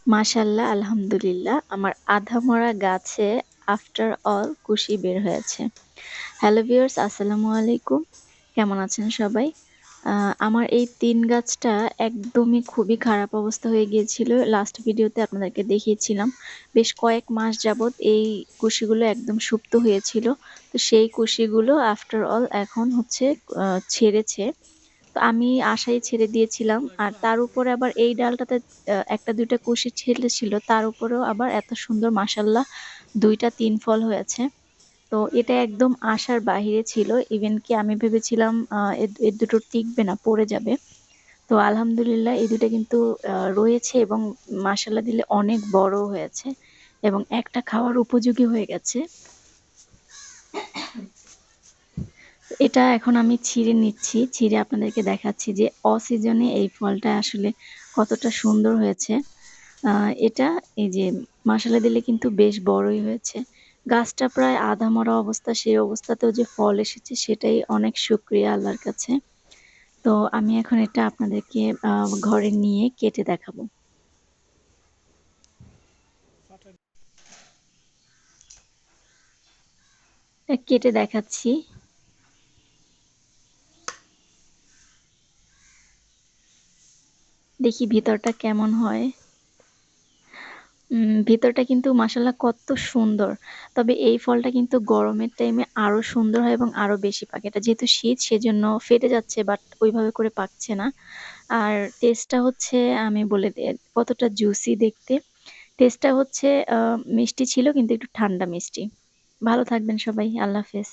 মাশাআল্লাহ, আলহামদুলিল্লাহ। আমার আধা-মরা গাছে আফটার অল কুশি বের হয়েছে। হ্যালো ভিউয়ার্স, আসসালামু আলাইকুম। কেমন আছেন সবাই? আ আমার এই ৩ গাছটা একদমই খুবই খারাপ অবস্থা হয়ে গিয়েছিল। লাস্ট ভিডিওতে আপনাদেরকে দেখিয়েছিলাম। বেশ কয়েক মাস যাবৎ এই কুশিগুলো একদম সুপ্ত হয়েছিল। তো সেই কুশিগুলো আফটার অল এখন হচ্ছে ছেড়েছে। তো আমি আশায় ছেড়ে দিয়েছিলাম। আর তার উপরে আবার এই ডালটাতে ১ টা ২ টা কুশি ছেড়েছিল। তার উপরেও আবার এত সুন্দর মাশাআল্লাহ ২ টা ৩ ফল হয়েছে। তো এটা একদম আশার বাহিরে ছিল। ইভেন কি আমি ভেবেছিলাম এ দুটো টিকবে না, পড়ে যাবে। তো আলহামদুলিল্লাহ এই ২ টা কিন্তু রয়েছে এবং মাশাআল্লাহ দিলে অনেক বড় হয়েছে এবং একটা খাওয়ার উপযোগী হয়ে গেছে। এটা এখন আমি ছিঁড়ে নিচ্ছি। ছিঁড়ে আপনাদেরকে দেখাচ্ছি যে অসিজনে এই ফলটা আসলে কতটা সুন্দর হয়েছে। আ এটা এই যে মাশাআল্লাহ দিলে কিন্তু বেশ বড়ই হয়েছে। গাছটা প্রায় আধা মরা অবস্থা, সেই অবস্থাতেও যে ফল এসেছে সেটাই অনেক শুকরিয়া আল্লাহর কাছে। তো আমি এখন এটা আপনাদেরকে ঘরে নিয়ে কেটে দেখাবো। কেটে দেখাচ্ছি। দেখি ভিতরটা কেমন হয়। ভিতরটা কিন্তু মাশাআল্লাহ কত সুন্দর। তবে এই ফলটা কিন্তু গরমের টাইমে আরো সুন্দর হয় এবং আরো বেশি পাকে। এটা যেহেতু শীত সেজন্য ফেটে যাচ্ছে বাট ওইভাবে করে পাকছে না। আর টেস্টটা হচ্ছে আমি বলে দে কতটা জুসি দেখতে। টেস্টটা হচ্ছে আ মিষ্টি ছিল কিন্তু একটু ঠান্ডা মিষ্টি। ভালো থাকবেন সবাই। আল্লাহ হাফেজ।